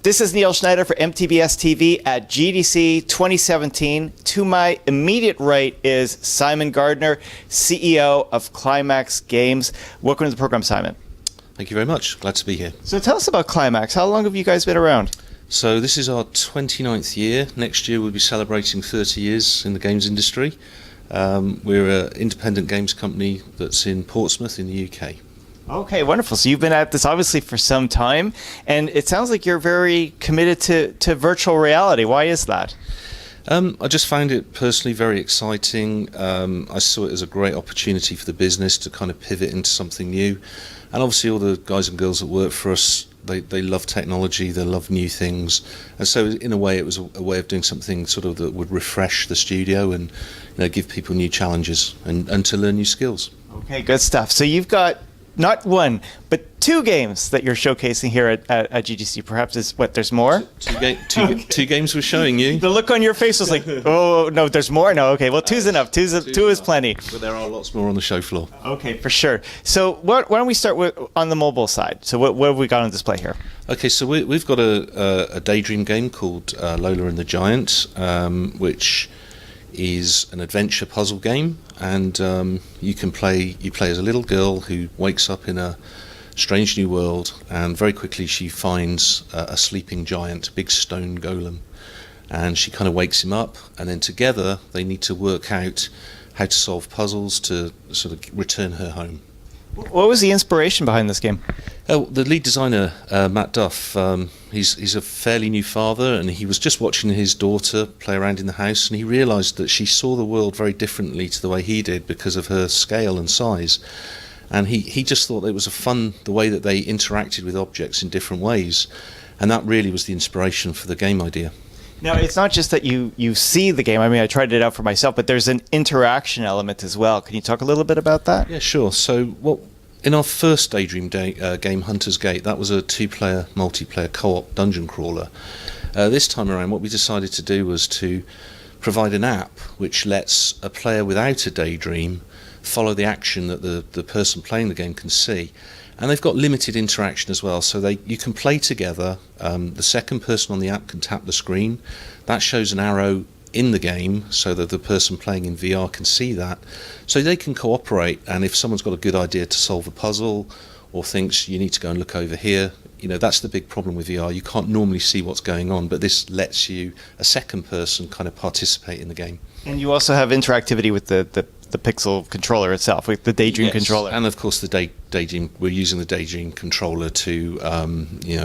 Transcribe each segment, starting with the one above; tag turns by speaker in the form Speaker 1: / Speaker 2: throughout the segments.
Speaker 1: This is Neil Schneider for MTBS-TV at GDC 2017. To my immediate right is Simon Gardner, CEO of Climax Games. Welcome to the program, Simon.
Speaker 2: Thank you very much. Glad to be here.
Speaker 1: So tell us about Climax. How long have you guys been around?
Speaker 2: So this is our 29th year. Next year we'll be celebrating 30 years in the games industry. We're an independent games company that's in Portsmouth in the UK.
Speaker 1: Okay, wonderful. So you've been at this obviously for some time, and it sounds like you're very committed to virtual reality. Why is that?
Speaker 2: I just found it personally very exciting. I saw it as a great opportunity for the business to kind of pivot into something new. And obviously all the guys and girls that work for us, they love technology, they love new things. And so in a way it was a way of doing something sort of that would refresh the studio and give people new challenges and to learn new skills. Okay,
Speaker 1: good stuff. So you've got not one, but two games that you're showcasing here at GDC. Perhaps there's more?
Speaker 2: Two games we're showing you.
Speaker 1: The look on your face was like, oh, no, there's more? No, okay, well, two's enough. Two is plenty.
Speaker 2: But there are lots more on the show floor.
Speaker 1: Okay, for sure. So why don't we start on the mobile side? So what have we got on display here?
Speaker 2: Okay, so we've got a Daydream game called Lola and the Giant, which is an adventure puzzle game, and you play as a little girl who wakes up in a strange new world, and very quickly she finds a sleeping giant, a big stone golem, and she kind of wakes him up, and then together they need to work out how to solve puzzles to sort of return her home.
Speaker 1: What was the inspiration behind this game?
Speaker 2: The lead designer, Matt Duff, he's a fairly new father, and he was just watching his daughter play around in the house, and he realised that she saw the world very differently to the way he did because of her scale and size. And he just thought it was the way that they interacted with objects in different ways. And that really was the inspiration for the game idea.
Speaker 1: Now, it's not just that you see the game. I mean, I tried it out for myself, but there's an interaction element as well. Can you talk a little bit about that?
Speaker 2: Yeah, sure. So in our first Daydream game, Hunter's Gate, that was a two-player, multiplayer co-op dungeon crawler. This time around, what we decided to do was to provide an app which lets a player without a daydream follow the action that the person playing the game can see. And they've got limited interaction as well, so you can play together. The second person on the app can tap the screen. That shows an arrow in the game so that the person playing in VR can see that. So they can cooperate, and if someone's got a good idea to solve a puzzle or thinks you need to go and look over here, that's the big problem with VR. You can't normally see what's going on, but this lets you, a second person, kind of participate in the game.
Speaker 1: And you also have interactivity with the Pixel controller itself, with the Daydream controller.
Speaker 2: And of course the Daydream, we're using the Daydream controller to,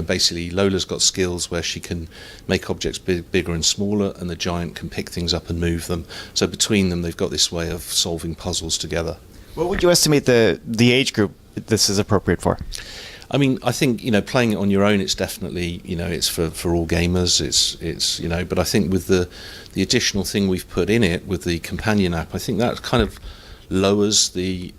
Speaker 2: basically Lola's got skills where she can make objects bigger and smaller, and the giant can pick things up and move them. So between them they've got this way of solving puzzles together.
Speaker 1: What would you estimate the age group this is appropriate for?
Speaker 2: I mean, I think playing it on your own, it's definitely it's for all gamers. It's but I think with the additional thing we've put in it with the companion app, I think that kind of lowers the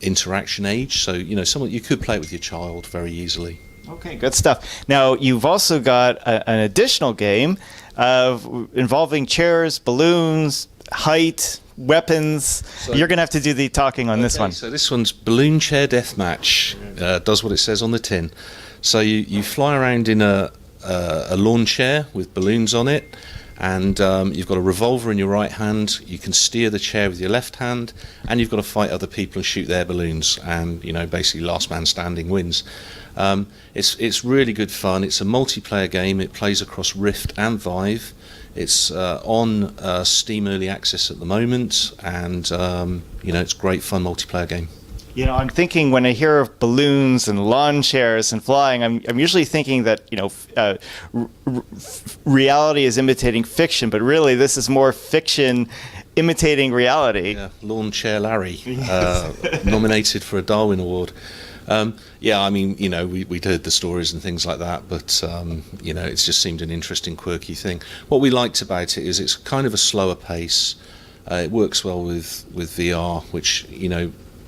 Speaker 2: interaction age. So you could play it with your child very easily.
Speaker 1: Okay, good stuff. Now you've also got an additional game involving chairs, balloons, height, weapons. So you're going to have to do the talking on this one.
Speaker 2: So this one's Balloon Chair Deathmatch. Does what it says on the tin. So you fly around in a lawn chair with balloons on it, and you've got a revolver in your right hand. You can steer the chair with your left hand, and you've got to fight other people and shoot their balloons, and basically last man standing wins. It's really good fun. It's a multiplayer game. It plays across Rift and Vive. It's on Steam Early Access at the moment, and it's a great fun multiplayer game.
Speaker 1: I'm thinking when I hear of balloons and lawn chairs and flying, I'm usually thinking that reality is imitating fiction, but really this is more fiction imitating reality.
Speaker 2: Yeah, Lawn Chair Larry, nominated for a Darwin Award. I mean, we'd heard the stories and things like that, but it's just seemed an interesting, quirky thing. What we liked about it is it's kind of a slower pace. It works well with VR, which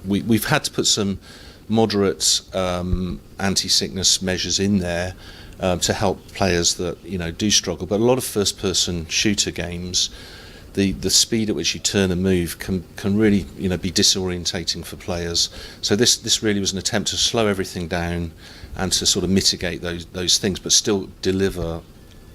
Speaker 2: we've had to put some moderate anti-sickness measures in there to help players that do struggle. But a lot of first-person shooter games, the speed at which you turn and move can really be disorientating for players. So this really was an attempt to slow everything down and to sort of mitigate those things, but still deliver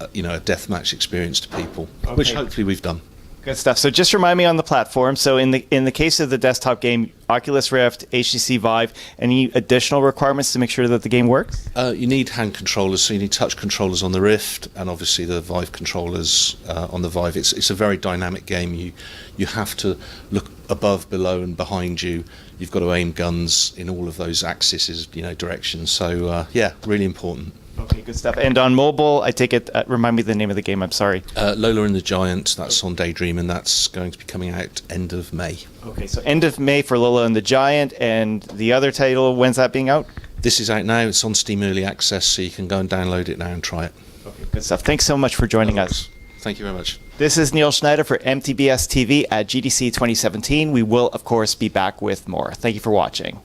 Speaker 2: a deathmatch experience to people, which hopefully we've done.
Speaker 1: Good stuff. So just remind me on the platform. So in the case of the desktop game, Oculus Rift, HTC Vive, any additional requirements to make sure that the game works?
Speaker 2: You need hand controllers, so you need touch controllers on the Rift, and obviously the Vive controllers on the Vive. It's a very dynamic game. You have to look above, below, and behind you. You've got to aim guns in all of those axes, directions. So really important.
Speaker 1: Okay, good stuff. And on mobile, I take it, remind me the name of the game, I'm sorry.
Speaker 2: Lola and the Giant, that's on Daydream, and that's going to be coming out end of May.
Speaker 1: Okay, so end of May for Lola and the Giant, and the other title, when's that being out?
Speaker 2: This is out now. It's on Steam Early Access, so you can go and download it now and try it.
Speaker 1: Okay, good stuff. Thanks so much for joining us.
Speaker 2: Thank you very much.
Speaker 1: This is Neil Schneider for MTBS-TV at GDC 2017. We will, of course, be back with more. Thank you for watching.